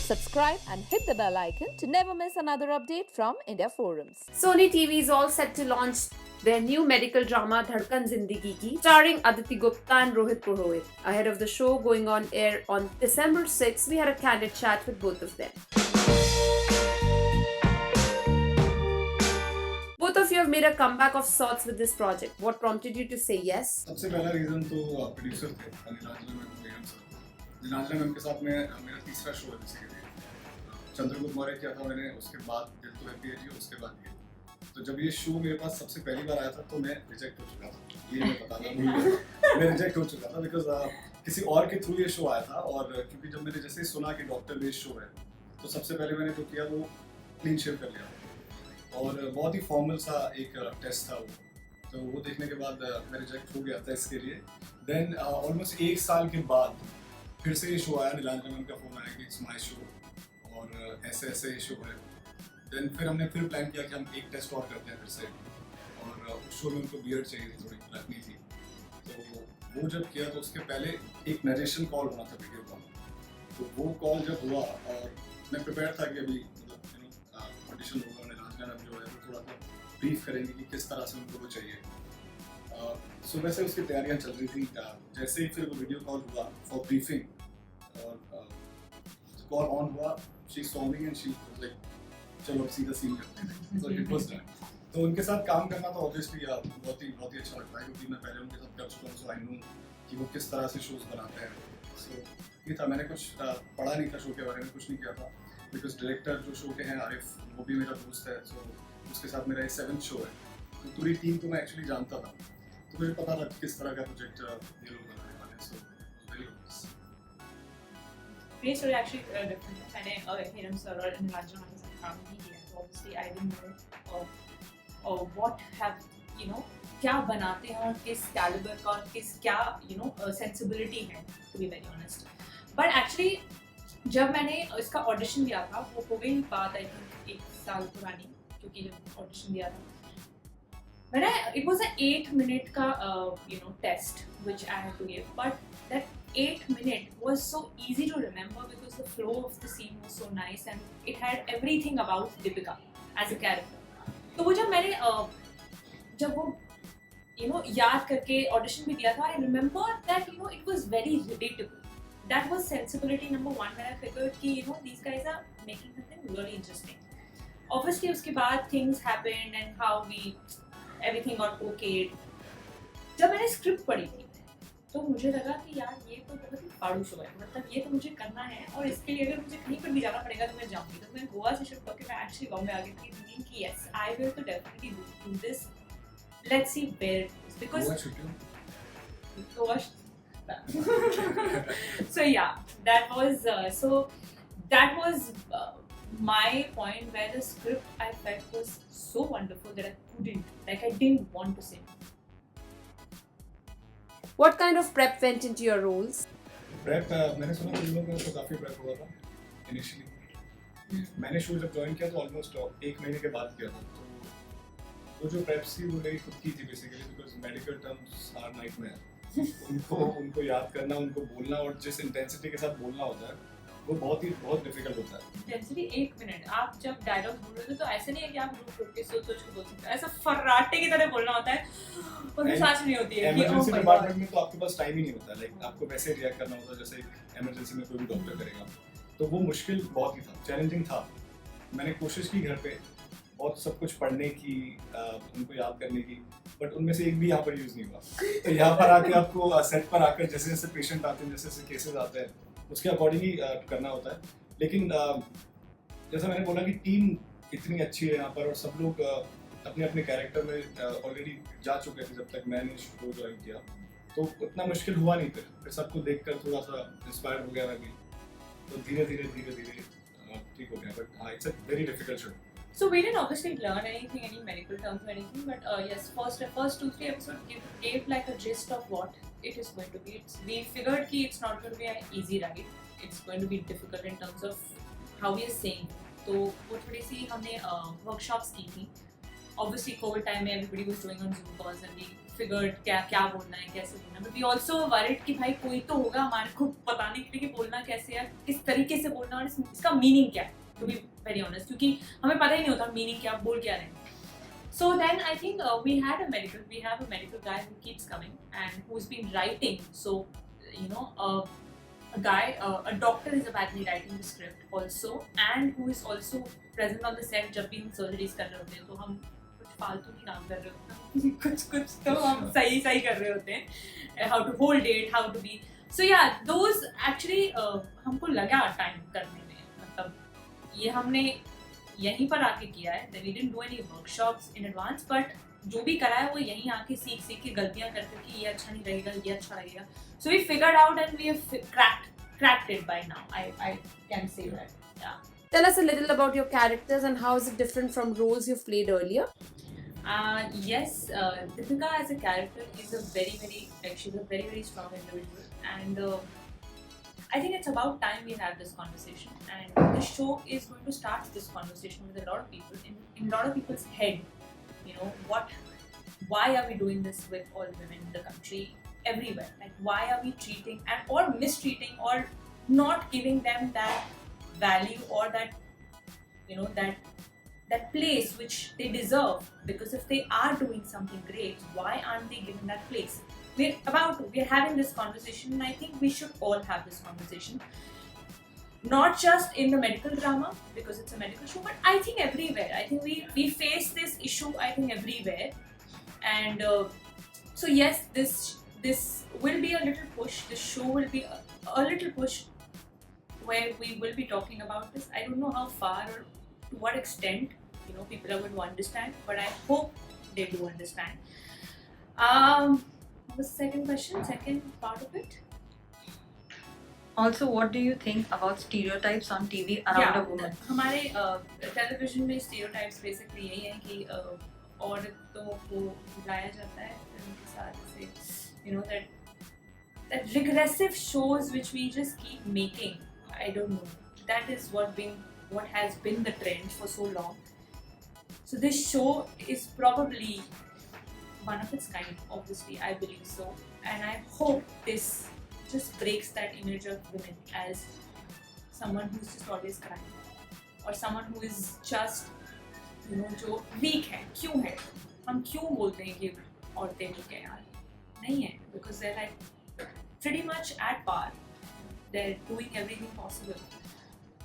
Subscribe and hit the bell icon to never miss another update from India Forums. Sony TV is all set to launch their new medical drama Dhadkan Zindagi Ki, starring Aditi Gupta and Rohit Purohit. Ahead of the show going on air on December 6th, we had a candid chat with both of them. Both of you have made a comeback of sorts with this project. What prompted you to say yes? सबसे पहला reason तो producer थे नीलांजला ma'am बेगम sir. नीलांजला ma'am के साथ में मेरा तीसरा show है बेसिकली। चंद्रगुप्त मौर्य किया था मैंने, उसके बाद दिल तो हैप्पी है जी, उसके बाद ये। तो जब ये शो मेरे पास सबसे पहली बार आया था तो मैं रिजेक्ट हो चुका था, ये मैं बता रहा हूँ। मैं रिजेक्ट हो चुका था बिकॉज किसी और के थ्रू ये शो आया था। और क्योंकि जब मैंने जैसे ही सुना कि डॉक्टर बेस्ड शो है तो सबसे पहले मैंने जो किया वो क्लीन शेव कर लिया और बहुत ही फॉर्मल सा एक टेस्ट था वो। तो वो देखने के बाद मैं रिजेक्ट हो गया था इसके लिए। देन ऑलमोस्ट एक साल के बाद फिर से ये शो आया, नीलांजला मैम का फ़ोन आया कि इट्स माई शो और ऐसे ऐसे ये शो है। देन फिर हमने फिर प्लान किया कि हम एक टेस्ट और करते हैं फिर से। और उस शो में उनको बियर्ड चाहिए थी, थोड़ी रखनी थी। तो वो जब किया तो उसके पहले एक नरेशन कॉल होना था, वीडियो कॉल। तो वो कॉल जब हुआ और मैं प्रिपेयर था कि अभी ऑडिशन होगा, नीलांजला मैम जो है वो थोड़ा सा ब्रीफ करेंगे कि किस तरह से उनको वो चाहिए। सुबह से उसकी तैयारियां चल रही थी। जैसे ही फिर वो वीडियो कॉल हुआ फॉर ब्रीफिंग और कॉल ऑन हुआ, she saw me and she was like चलो अब सीधा सीन करते हैं। So it was done. तो उनके साथ काम करना तो ऑब्वियसली बहुत ही अच्छा लगता है क्योंकि मैं पहले उनके साथ कर चुका हूँ। सो आई नो कि वो किस तरह से शोज बनाते हैं। सो ये था, मैंने कुछ पढ़ा नहीं था शो के बारे में, कुछ नहीं किया था बिकॉज डायरेक्टर जो शो के हैं आरिफ, वो भी मेरा दोस्त है। सो उसके साथ मेरा ये 7th शो है। तो पूरी टीम को मैं एक्चुअली जानता था, तो मुझे पता था किस तरह का प्रोजेक्ट ये लोग बनाने वाले हैं। So very good. मेरी स्टोरी एक्चुअली डिफरेंट है। मैंने हिरम सर और नीलांजला मैम के साथ काम नहीं किया, तो obviously I didn't know what have you know क्या बनाते हैं और किस कैलिबर का और किस क्या सेंसिबिलिटी है, to be very honest. But actually जब मैंने इसका ऑडिशन दिया था, वो हो गई बात आई थिंक 1 साल पुरानी, क्योंकि जब ऑडिशन दिया था मैंने, इट वाज अ 8 मिनट का test which I had to give, but that 8 minute was so easy to remember because the flow of the scene was so nice and it had everything about Deepika as a character. तो वो जब मैंने जब वो याद करके audition भी दिया था, I remember that it was very relatable. That was sensibility number 1 when I figured कि these guys are making something really interesting. Obviously उसके बाद things happened and how everything got okayed. जब मैंने स्क्रिप्ट पढ़ी थी तो मुझे लगा कि यार ये तो बहुत ही फाड़ू शो है, मतलब ये तो मुझे करना है और इसके लिए अगर मुझे कहीं पर भी जाना पड़ेगा तो मैं जाऊंगी। तो मैं गोवा से शिफ्ट होकर मैं एक्चुअली बॉम्बे आ गई थी थिंकिंग कि यस आई विल तो definitely do this, let's see where it is because Goa so yeah, that was my point where the script I felt was so wonderful that I didn't want to say. What kind of prep went into your roles? Prep मैंने सुना कि लोगों का तो काफ़ी prep हुआ था initially. मैंने शो जब ज्वाइन किया तो ऑलमोस्ट 1 महीने के बाद किया था। तो वो जो प्रेप्स थी वो मेरी खुद की थी basically, because medical terms are nightmare. उनको याद करना, उनको बोलना और जिस इंटेंसिटी के साथ बोलना होता है वो बहुत डिफिकल्ट होता है। इंटेंसिटी 1 मिनट आप जब डायलॉग बोल रहे थे तो ऐसे नहीं है कि आप रुक के सोच के बोल सकते हैं, ऐसा फर्राटे की तरह बोलना होता है और सांस नहीं होती है कि इमरजेंसी डिपार्टमेंट में तो आपके पास टाइम ही नहीं होता, लाइक आपको वैसे रिएक्ट करना होता है जैसे इमरजेंसी में कोई भी डॉक्टर करेगा। तो वो मुश्किल बहुत ही था, चैलेंजिंग था। मैंने कोशिश की घर पे बहुत सब कुछ पढ़ने की, उनको याद करने की, बट उनमें से एक भी यहाँ पर यूज़ नहीं हुआ। तो यहाँ पर आके आपको सेट पर आकर जैसे जैसे पेशेंट आते हैं, जैसे जैसे केसेस आते हैं, उसके अकॉर्डिंग ही करना होता है। लेकिन जैसा मैंने बोला कि टीम इतनी अच्छी है यहाँ पर और सब लोग अपने अपने कैरेक्टर में ऑलरेडी जा चुके थे जब तक मैंने शो ज्वाइन किया, तो उतना मुश्किल हुआ नहीं। फिर सबको देखकर थोड़ा सा इंस्पायर हो गया मैं भी, तो धीरे धीरे ठीक हो गया। बट हाँ, it's a very difficult show. So we didn't obviously learn anything, any medical terms or anything, but yes, first 2-3 episodes gave like a gist of what it is going to be. We figured कि it's not going to be an easy ride. It's going to be difficult in terms of how we are saying. तो वो थोड़ी सी हमने workshops की थी obviously COVID time में everybody was doing on Zoom calls and we figured क्या बोलना है कैसे बोलना है, but we also worried कि भाई कोई तो होगा हमारे को बताने के लिए कि बोलना कैसे है, किस तरीके से बोलना और इसका मीनिंग क्या है, to be very honest, क्योंकि हमें पता ही नहीं होता मीनिंग क्या, बोल क्या रहे हैं. So then I think we have a medical guy who keeps coming and who's been writing. So you know, a doctor is apparently writing the script also, and who is also present on the set जब भी हम surgeries कर रहे होते हैं, तो हम कुछ फालतू नहीं काम कर रहे होते हैं, कुछ तो हम सही कर रहे होते हैं, how to hold it, how to be. So yeah, those actually हमको लगा टाइम करने में, मतलब ये हमने यहीं पर आके किया है. We didn't do any workshops in advance, but जो भी करा है वो यहीं आके सीख के गलतियां करके कि ये अच्छा नहीं रहेगा, ये अच्छा लगेगा. So we figured out and we have cracked it by now. I can say that. Yeah. Tell us a little about your characters and how is it different from roles you've played earlier? Yes, Deepika as a character is a she's a very strong individual, and I think it's about time we have this conversation, and the show is going to start this conversation with a lot of people in a lot of people's head. You know, why are we doing this with all women in the country, everywhere? Like, why are we treating or mistreating or not giving them that value or that, you know, that place which they deserve? Because if they are doing something great, why aren't they given that place? We're having this conversation, and I think we should all have this conversation. Not just in the medical drama, because it's a medical show, but I think everywhere. I think we face this issue, I think, everywhere. And so yes, this will be a little push. This show will be a little push where we will be talking about this. I don't know how far or to what extent, you know, people are going to understand, but I hope they do understand. What was the second question? Second part of it? Also, what do you think about stereotypes on TV around a woman? हमारे television में stereotypes basically यही है कि औरतों को बुलाया जाता है फिल्म के साथ से, you know, that regressive shows which we just keep making. I don't know. That is what has been the trend for so long. So this show is probably one of its kind, obviously, I believe so, and I hope this just breaks that image of women as someone who's just always crying, or someone who is just, you know, जो weak है. क्यों है? हम क्यों बोलते हैं कि औरतें weak हैं यार? नहीं है, because they're like pretty much at par. They're doing everything possible.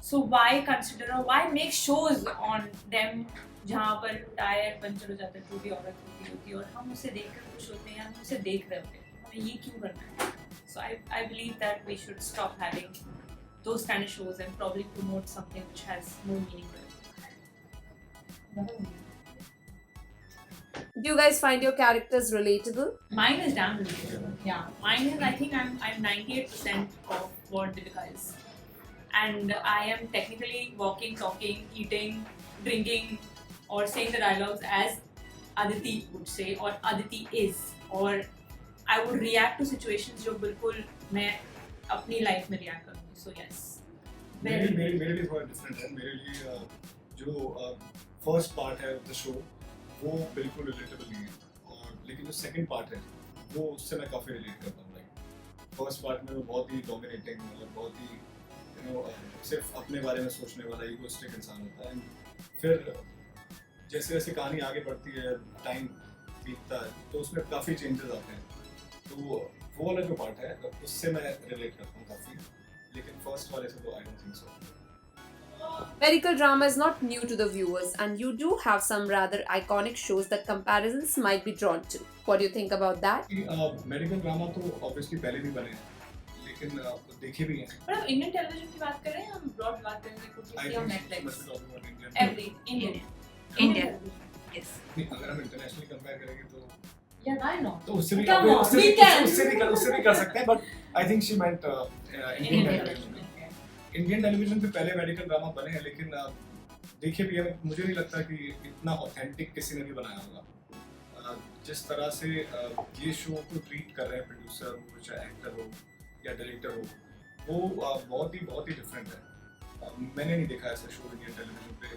So why consider or why make shows on them जहाँ पर टायर पंचर हो जाता है, जो भी औरत होती है और हम उसे देखकर खुश होते हैं, हम उसे देख रहे होते हैं, हमें ये क्यों करना है? So I believe that we should stop having those kind of shows and probably promote something which has more meaning to it. Do you guys find your characters relatable? Mine is damn relatable. Yeah, mine is. I think I'm 98% of what Deepika is, and I am technically walking, talking, eating, drinking, or saying the dialogues as Aditi would say, or Aditi is, or I would react to situations जो बिल्कुल मैं अपनी life में react करूँगी. So yes. मेरे लिए थोड़ा different है. मेरे लिए जो फर्स्ट पार्ट है द शो वो बिल्कुल रिलेटेबल नहीं है, और लेकिन जो सेकंड पार्ट है वो उससे मैं काफ़ी रिलेट करता हूँ. लाइक फर्स्ट पार्ट में वो बहुत ही डोमिनेटिंग, मतलब बहुत ही यू नो सिर्फ अपने बारे में सोचने वाला इगोइस्टिक इंसान होता है. फिर जैसे जैसे कहानी आगे बढ़ती है, टाइम बीतता है, तो उसमें काफ़ी चेंजेस आते हैं. तो वो वाला जो पार्ट है उससे मैं रिलेट करता हूँ काफ़ी, लेकिन फर्स्ट वाले से तो I don't think so. Medical drama is not new to the viewers, and you do have some rather iconic shows that comparisons might be drawn to. What do you think about that? Medical drama तो obviously पहले भी बने हैं, लेकिन देखे भी हैं. पर हम इंडियन टेलीविजन की बात कर रहे हैं, हम ब्रॉड बात करेंगे कुछ आई या think Netflix Indian. Every Indian Indian. Yes. अगर हम इंटरनेशनली कंपेयर करेंगे तो या व्हाई नॉट तो उससे भी Come on, उससे we भी can. उससे भी कर सकते हैं. But I think she meant Indian television. Indian television पे पहले मेडिकल ड्रामा बने हैं, लेकिन देखिए भी मुझे नहीं लगता कि इतना ऑथेंटिक किसी ने भी बनाया होगा. जिस तरह से ये शो को ट्रीट कर रहे हैं प्रोड्यूसर हो, चाहे एक्टर हो या डायरेक्टर हो, वो बहुत ही डिफरेंट है. मैंने नहीं देखा ऐसा शो इंडियन टेलीविजन पे.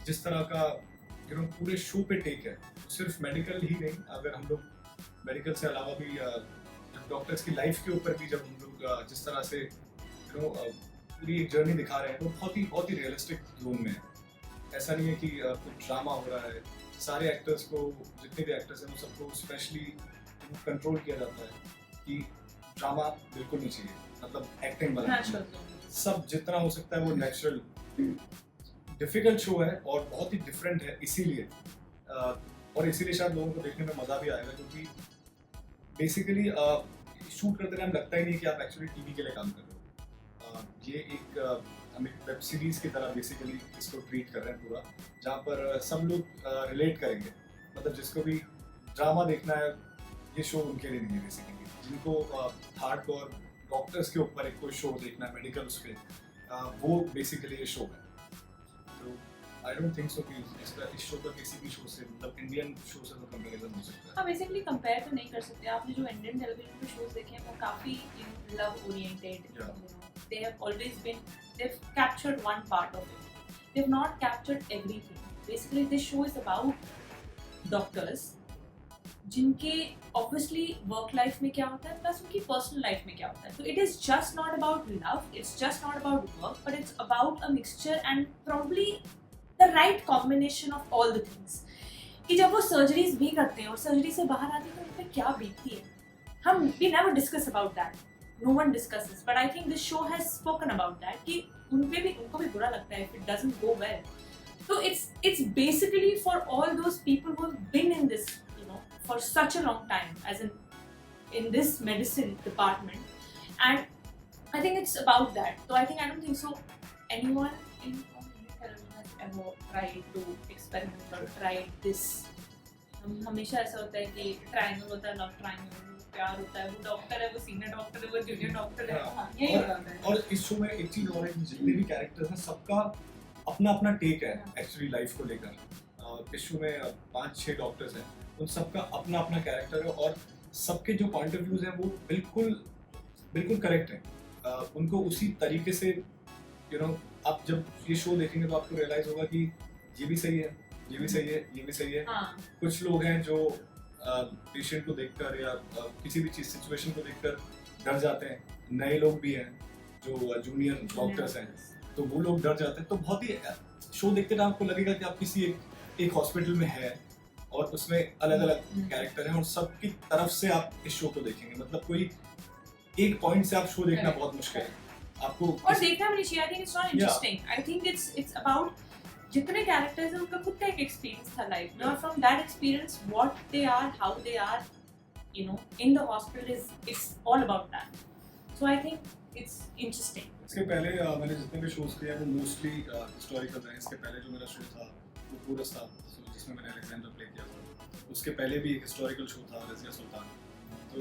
जिस तरह का पूरे शो पे टेक है, तो सिर्फ मेडिकल ही नहीं, अगर हम लोग मेडिकल से अलावा भी डॉक्टर्स की लाइफ के ऊपर भी जब हम लोग जिस तरह से पूरी एक जर्नी दिखा रहे हैं, तो बहुत ही रियलिस्टिक जोन में है। ऐसा नहीं है कि कुछ ड्रामा हो रहा है, सारे एक्टर्स को, जितने भी एक्टर्स हैं, वो सबको स्पेशली कंट्रोल किया जाता है कि ड्रामा बिल्कुल नहीं चाहिए, मतलब एक्टिंग वाला सब जितना हो सकता है वो नेचुरल। डिफिकल्ट शो है और बहुत ही डिफरेंट है, इसीलिए और इसीलिए शायद लोगों को देखने में मज़ा भी आएगा, क्योंकि बेसिकली शूट करते टाइम लगता ही नहीं कि आप एक्चुअली टीवी के लिए काम कर रहे हो। ये हम एक वेब सीरीज़ की तरह बेसिकली इसको ट्रीट कर रहे हैं पूरा, जहाँ पर सब लोग रिलेट करेंगे, मतलब जिसको भी ड्रामा देखना है ये शो उनके लिए नहीं है बेसिकली। जिनको हार्डकोर डॉक्टर्स के ऊपर एक कोई शो देखना है मेडिकल उस पर, वो बेसिकली ये शो है। तो आई डोंट थिंक सो कि इस शो का किसी भी शो से, मतलब इंडियन शो से तो कंपैरिजन हो सकता है। हाँ, बेसिकली कंपेयर तो नहीं कर सकते। आपने जो इंडियन टेलीविजन पे शोज देखे हैं वो काफी love oriented, they have always been, they've captured one part of it, they've not captured everything. Basically this show is about doctors जिनके obviously work life में क्या होता है प्लस उनकी personal life में क्या होता है। So it is just not about love, it's just not about work, but it's about a mixture and probably the right combination of all the things. कि जब वो सर्जरीज भी करते हैं और सर्जरी से बाहर आते हैं तो उन पर क्या बीतती है, हम we never discuss about that, no one discusses, but I think this show has spoken about that कि उनको भी बुरा लगता है if it doesn't go well. So it's basically for all those people who have been in this, for such a long time, as in this medicine department, and I think it's about that. So I don't think so anyone in television has ever tried to experiment or tried this. हमेशा ऐसा होता है कि triangle होता है, love triangle, प्यार होता है, वो डॉक्टर है, वो सीनियर डॉक्टर है, वो जूनियर डॉक्टर है, यही होता है। और इस शो में एक चीज और है कि जितने भी कैरेक्टर्स हैं सबका अपना अपना टेक है एक्चुअली लाइफ को लेकर। इस शो में 5-6 डॉक्टर्स हैं, उन सबका अपना अपना कैरेक्टर है और सबके जो पॉइंट ऑफ व्यूज हैं वो बिल्कुल करेक्ट है। उनको उसी तरीके से आप जब ये शो देखेंगे तो आपको रियलाइज होगा कि ये भी सही है, ये भी सही है, ये भी सही है। कुछ लोग हैं जो पेशेंट को देखकर या किसी भी चीज सिचुएशन को देखकर डर जाते हैं, नए लोग भी हैं जो जूनियर डॉक्टर्स हैं, तो वो लोग डर जाते हैं। तो बहुत ही शो देखते टाइम आपको लगेगा कि आप किसी एक हॉस्पिटल में है और उसमें अलग अलग कैरेक्टर हैं और सबकी तरफ से आप इस शो को देखेंगे, मतलब कोई एक पॉइंट से आप शो देखना बहुत मुश्किल है आपको, और देखना भी नहीं। आई think it's not interesting, I think it's about जितने कैरेक्टर्स हैं उनका खुद का एक एक्सपीरियंस था लाइफ में, और from that experience what they are, how they are in the hospital, it's all about that. So I think it's interesting. इसके पहले मैंने जितने भी शोज किए हैं वो मोस्टली हिस्टोरिकल रहे। इसके पहले जो मेरा शो था वो पूरस था, जिसमें मैंने अलेक्जेंडर प्ले किया था। उसके पहले भी एक हिस्टोरिकल शो था, रज़िया सुल्तान। तो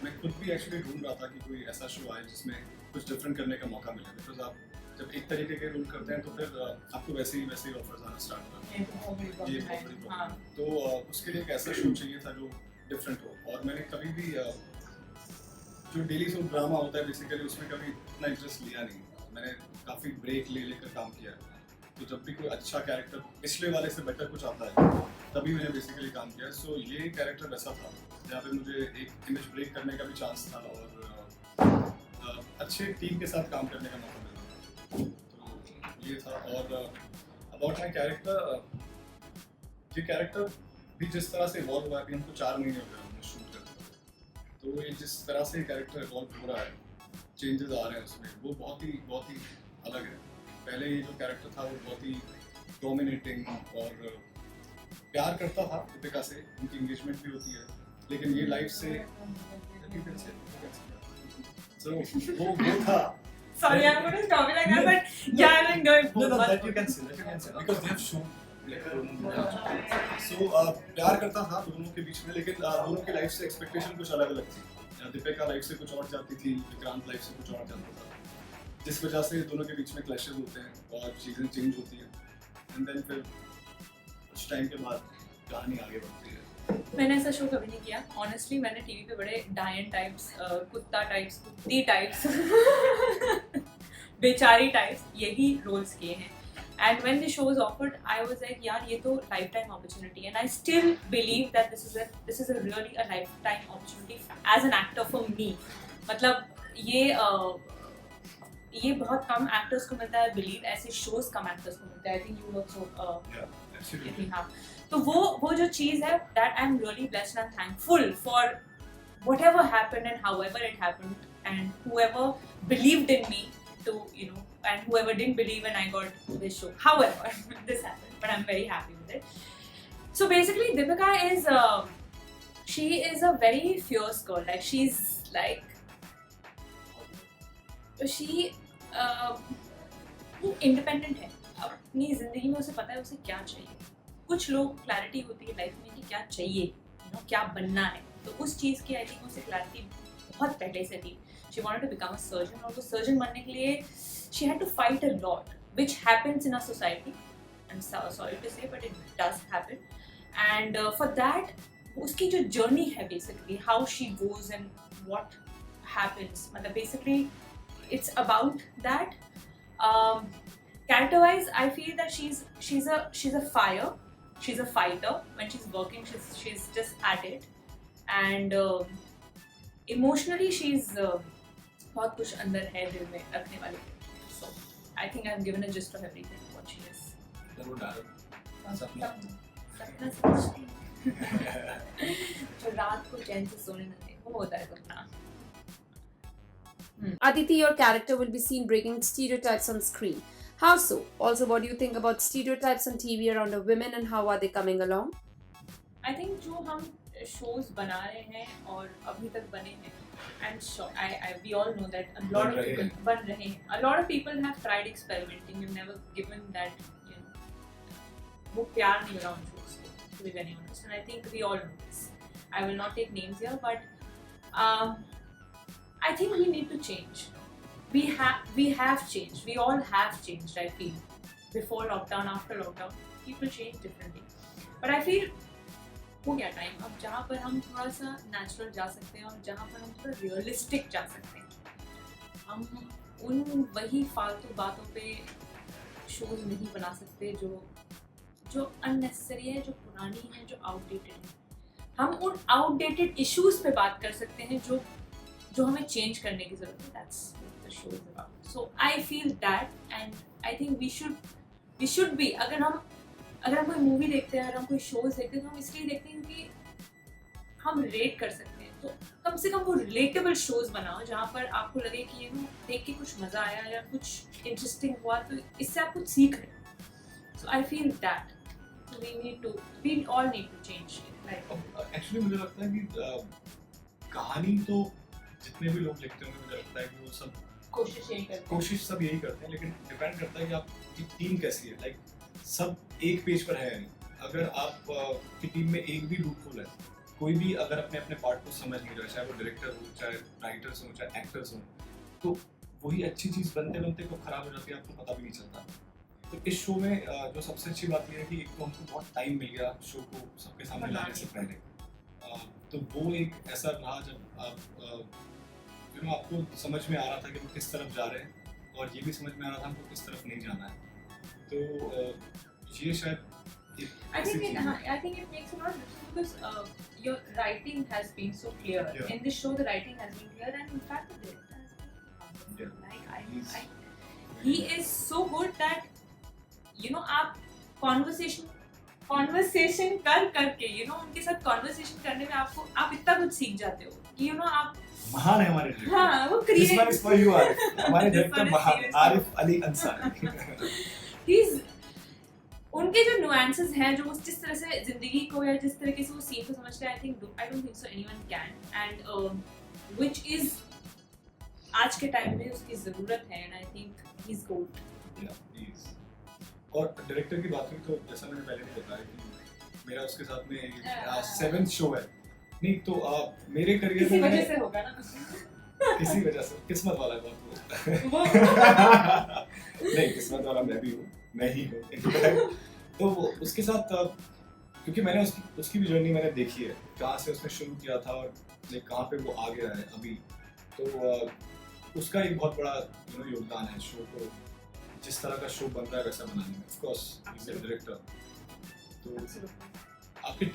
मैं खुद भी एक्चुअली ढूंढ रहा था कि कोई ऐसा शो आए जिसमें कुछ डिफरेंट करने का मौका मिले, बिकॉज आप जब एक तरीके के रोल करते हैं तो फिर आपको वैसे ही ऑफर्स आना स्टार्ट करते हैं। ये बहुत बड़ी प्रॉब्लम है। तो उसके लिए एक ऐसा शो चाहिए था जो डिफरेंट हो। और मैंने कभी भी जो डेली शो ड्रामा होता है बेसिकली उसमें कभी इतना इंटरेस्ट लिया नहीं। मैंने काफ़ी ब्रेक लेकर काम किया है, तो जब भी कोई अच्छा कैरेक्टर पिछले वाले से बेटर कुछ आता है तभी मैंने बेसिकली काम किया। सो ये कैरेक्टर वैसा था जहाँ पे मुझे एक इमेज ब्रेक करने का भी चांस था और अच्छे टीम के साथ काम करने का मौका मिला, तो ये था। और अबाउट माई कैरेक्टर, ये कैरेक्टर भी जिस तरह से इवॉल्व हुआ है, अभी हमको 4 महीने हो गए हमने शूट करते हुए, तो ये जिस तरह से कैरेक्टर इवॉल्व हो रहा है, चेंजेस आ रहे हैं उसमें, वो बहुत ही अलग है। पहले ये जो कैरेक्टर था वो बहुत ही डोमिनेटिंग और प्यार करता था दीपिका से, उनकी एंगेजमेंट भी होती है, लेकिन ये लाइफ से वो था। Sorry, I'm going to stop it like that, but yeah, I'm going to No, that you can say, because they have shown so प्यार करता था दोनों के बीच में, लेकिन दोनों की लाइफ से एक्सपेक्टेशन कुछ अलग थी। दीपिका लाइफ से कुछ और जाती थी, विक्रांत लाइफ से कुछ और जाता था, जिस वजह से दोनों के बीच में क्लैशेस होते हैं और चीज़ें चेंज होती हैं, एंड देन फिर कुछ टाइम के बाद कहानी आगे बढ़ती है। मैंने ऐसा शो कभी नहीं किया ऑनेस्टली। मैंने टीवी पे बड़े डायन टाइप्स, कुत्ता टाइप्स, कुत्ती टाइप्स बेचारी टाइप्स, यही रोल्स किए हैं। And when the show was offered, I was like, यार ये तो lifetime opportunity, and I still believe that this is a really a lifetime opportunity as an actor for me. मतलब ये बहुत कम actors को मिलता है, I believe ऐसे shows कम actors को मिलता है. I think you also absolutely. हाँ. तो वो जो चीज़ है, that I'm really blessed and thankful for whatever happened and however it happened, and whoever believed in me to, you know, and whoever didn't believe when I got this show. However, this happened, but I'm very happy with it. So basically, Deepika is she is a very fierce girl. Like she's like she independent है. अपनी जिंदगी में उसे पता है उसे क्या चाहिए. कुछ लोग क्लैरिटी होती है लाइफ में कि क्या चाहिए, you know, क्या बनना है. तो उस चीज़ की आई थिंक उसे क्लैरिटी बहुत पहले से थी. She wanted to become a surgeon, और वो सर्जन बनने के लिए she had to fight a lot, which happens in our society. I'm sorry to say, but it does happen. And for that, उसकी जो journey है basically, how she goes and what happens. मतलब basically, it's about that. Character-wise, I feel that she's a fire. She's a fighter. When she's working, she's just at it. And emotionally, she's बहुत कुछ अंदर है दिल में रखने वाली. So I think I've given a gist of everything what she is. सपना समझती जो रात को चैन से सोने न दे, वो होता है सपना. Aditi, your character will be seen breaking stereotypes on screen. How so? Also, what do you think about stereotypes on TV around women and how are they coming along? I think जो हम shows बना रहे हैं और अभी तक बने हैं, and we all know that a lot of people बन रहे हैं. A lot of people have tried experimenting. We've never given that, you know, वो प्यार नहीं मिला उन shows को, to be very honest. And I think we all know this. I will not take names here, but I think we need to change. We have changed. We all have changed. I feel before lockdown, after lockdown, people change differently. But I feel हो गया time अब जहाँ पर हम थोड़ा सा natural जा सकते हैं और जहाँ पर हम थोड़ा रियलिस्टिक जा सकते हैं. हम उन वही फालतू बातों पे शोज नहीं बना सकते जो अननेसेसरी है, जो पुरानी है, जो आउटडेटेड है. हम उन आउटडेटेड इश्यूज पे बात कर सकते हैं जो हमें चेंज करने की जरूरत है. That's what the show is about. So I feel that, and I think we should be, अगर हम कोई मूवी देखते हैं, अगर हम कोई शोज देखते हैं, तो हम इसलिए देखते हैं क्योंकि हम रिलेट कर सकते हैं. तो कम से कम वो रिलेटेबल शोज बनाओ जहाँ पर आपको लगे कि ये देख के कुछ मजा आया या कुछ इंटरेस्टिंग हुआ, तो इससे आप कुछ सीख रहे हो. So I feel that we all need to change. Actually मुझे लगता है कि कहानी तो जितने भी लोग लिखते होंगे, मुझे लगता है कि वो सब कोशिश सब यही करते हैं, लेकिन डिपेंड करता है कि आपकी टीम कैसी है. लाइक सब एक पेज पर है नहीं. अगर आप की टीम में एक भी लूपहोल है, कोई भी अगर अपने अपने पार्ट को समझ नहीं रहा, चाहे वो डायरेक्टर हो, चाहे राइटर्स हो, चाहे एक्टर्स हो, तो वही अच्छी चीज़ बनते बनते को खराब हो जाती है, आपको पता भी नहीं चलता. तो इस शो में जो सबसे अच्छी बात यह है कि एक तो हमको बहुत टाइम मिल गया शो को सबके सामने लाने से पहले. तो वो एक ऐसा रहा जब आप आपको समझ में आ रहा था कि वो किस तरफ जा रहे हैं, और ये भी समझ में आ रहा था हमको किस तरफ नहीं जाना है. तो ये शायद I think it makes a lot of difference because your writing has been so clear. Yeah. In this show, the writing has been clear, and in fact, the director has been like he is so good that आप conversation करके उनके साथ conversation करने में आप इतना कुछ सीख जाते हो कि आप महान है हमारे डायरेक्टर. हाँ, वो create. This one is for you, Arif. हमारे डायरेक्टर महान आरिफ अली अंसारी. उनके जो नुआंसेस हैं, जो जिस तरह से जिंदगी को या जिस तरीके से वो सीन को समझते हैं, I don't think so anyone can, and which is आज के टाइम में उसकी जरूरत है, and I think he is good. और डायरेक्टर की बात करें तो जैसा मैंने पहले भी बताया कि मेरा उसके साथ में 7th शो है. नहीं तो मेरे करियर में वजह से होगा ना, किसी वजह से किस्मत वाला बात नहीं, किस्मत वाला मैं ही हूँ. तो उसके साथ क्योंकि मैंने उसकी भी जर्नी मैंने देखी है, कहाँ से उसने शुरू किया था और कहाँ पे वो आ गया है अभी. तो उसका एक बहुत बड़ा योगदान है शो को जिस तरह का शो बन रहा है वैसा बनाने में। Of course is a director, तो आपके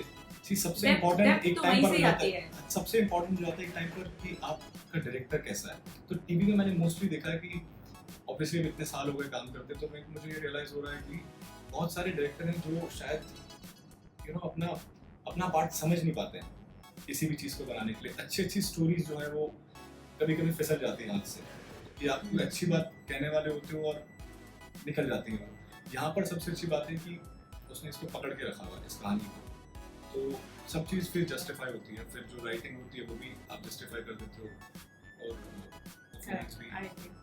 चीज सबसे Depth- इम्पोर्टेंट depth एक तो टाइम वहीं पर से हो जाता आती है, है। सबसे इम्पोर्टेंट हो जाता है एक टाइम पर कि आपका डायरेक्टर कैसा है। तो टीवी में मैंने मोस्टली देखा है कि ऑब्वियसली इतने साल हो गए काम करते, तो मुझे ये रियलाइज हो रहा है कि बहुत सारे डायरेक्टर हैं जो शायद अपना पार्ट समझ नहीं पाते हैं किसी भी चीज़ को बनाने के लिए। अच्छी स्टोरीज जो है वो कभी कभी फिसल जाती हैं हाथ से, कि आप कोई अच्छी बात कहने वाले होते हो और निकल जाती है। यहाँ पर सबसे अच्छी बात है कि उसने इसको पकड़ के रखा हुआ है, इस कहानी को, तो सब चीज़ फिर जस्टिफाई होती है। फिर जो राइटिंग होती है वो भी आप जस्टिफाई कर देते हो, और performance भी। I agree.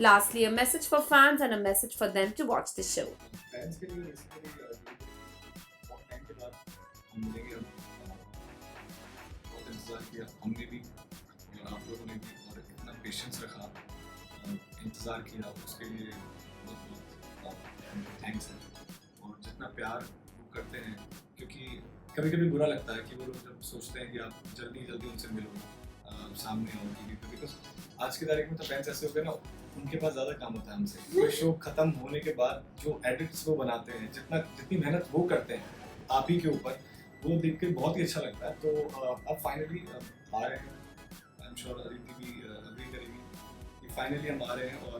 Lastly, a message for fans and a message for them to watch the show. Fans के लिए बेसिकली बहुत टाइम के बाद हम मिलेंगे। बहुत इंतज़ार किया हमने भी और आप लोगों ने भी, और इतना पेशेंस रखा, इंतज़ार किया, उसके लिए बहुत बहुत थैंक्स है। और जितना प्यार वो करते हैं, क्योंकि कभी कभी बुरा लगता है कि वो लोग जब सोचते हैं कि आप जल्दी जल्दी उनसे मिलो, सामने आओ टीवी पे, बिकॉज आज की तारीख में तो फैंस ऐसे हो गए ना, उनके पास ज़्यादा काम होता है हमसे। कोई शो खत्म होने के बाद जो एडिट्स वो बनाते हैं, जितनी मेहनत वो करते हैं आप ही के ऊपर, वो देख के बहुत ही अच्छा लगता है। तो अब फाइनली आ रहे हैं, आई एम श्योर अदिति भी अग्री करेगी कि फाइनली हम आ रहे हैं, और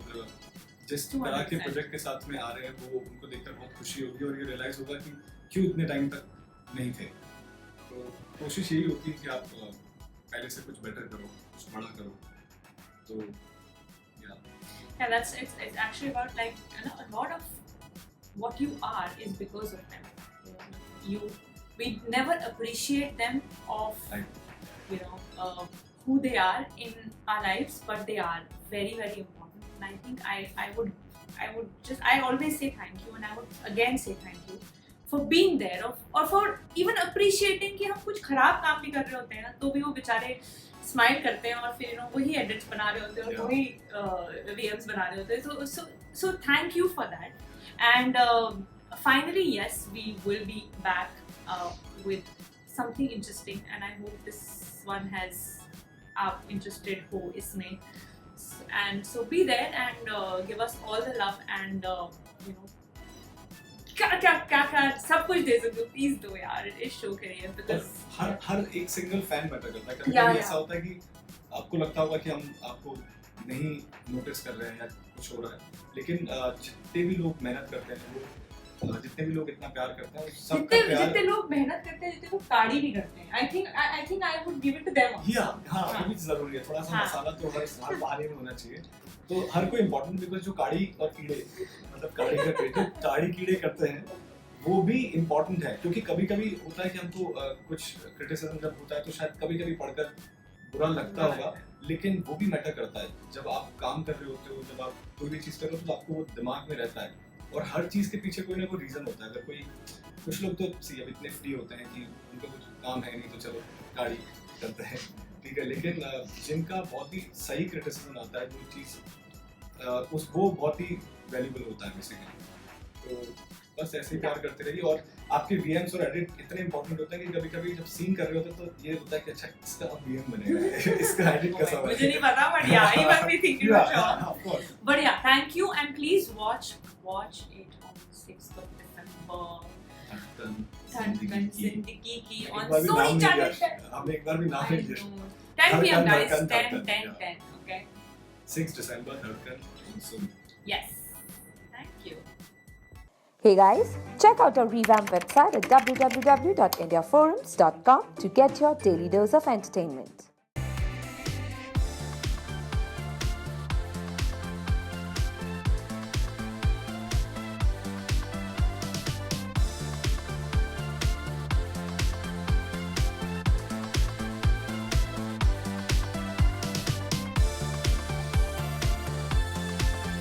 जिस तरह के 200% प्रोजेक्ट के साथ में आ रहे हैं वो उनको देखकर बहुत खुशी होगी, और ये रियलाइज़ होगा कि क्यों इतने टाइम तक नहीं थे। तो कोशिश यही होती है कि आप पहले से कुछ बेटर करो, कुछ बड़ा करो। तो Yeah, it's actually about, like, you know, a lot of what you are is because of them. We never appreciate them of who they are in our lives, but they are very, very important. And I think I would I always say thank you, and I would again say thank you for being there, or for even appreciating कि हम कुछ खराब काम भी कर रहे होते हैं ना, तो भी वो बेचारे स्माइल करते हैं, और फिर वही एडिट्स बना रहे होते हैं, और वही वीएम्स बना रहे होते हैं। So thank you for that. And finally, yes, we will be back with something interesting, and I hope this one has interested हो इसमें, and so be there and give us all the love, and क्या सब कुछ दे सकते हो, please दो यार इस शो के लिए, बिकॉज़ हर एक सिंगल फैन मैटर करता है। कभी Yeah, ऐसा होता है कि आपको लगता होगा कि हम आपको नहीं नोटिस कर रहे हैं या कुछ हो रहा है, लेकिन जितने भी लोग मेहनत करते हैं, वो जितने भी लोग इतना प्यार करते हैं, सबका प्यार, जितने लोग मेहनत करते हैं, जितने लोग ताड़ी भी करते हैं, I think I would give it to them also. हाँ वो भी जरूरी है। थोड़ा सा हाँ. मसाला तो हर बहाने में होना चाहिए। तो हर कोई इम्पोर्टेंट, बिकॉज जो काड़ी और कीड़े, मतलब काड़ी का जो काड़ी कीड़े करते हैं वो भी इम्पोर्टेंट है, क्योंकि कभी कभी होता है कि हमको कुछ क्रिटिसिज्म जब होता है तो शायद कभी कभी पढ़कर बुरा लगता होगा, लेकिन वो भी मैटर करता है। जब आप काम कर रहे होते हो, जब आप कोई भी चीज़ कर रहे हो, तो आपको वो दिमाग में रहता है, और हर चीज़ के पीछे कोई ना कोई रीज़न होता है। अगर कुछ लोग तो अब इतने फ्री होते हैं कि उनको कुछ काम है नहीं, तो चलो गाड़ी करते हैं, ठीक है, लेकिन जिनका बहुत ही सही क्रिटिसिज्म आता है, जो चीज़ वो बहुत ही वैल्यूबल होता है बेसिकली। तो बस ऐसे ही प्यार करते रहिए, और आपके वीएम्स और एडिट इतने इंपॉर्टेंट होते हैं कि कभी कभी जब सीन कर रहे होते हैं तो ये होता है कि अच्छा इसका अब वीएम बनेगा, इसका एडिट कैसा होगा, मुझे नहीं पता, but yeah, I must be thinking for sure. of course. But yeah, thank you, and please watch it on 6th of December. धड़कन जिंदगी की on Sony Channel 10. हमने एक बार भी नाम नहीं लिया। 10 p.m. guys, धड़कन, 10, okay? 6 December धड़कन on Sony. Yes. Thank you. Hey guys, check out our revamped website at www.indiaforums.com to get your daily dose of entertainment.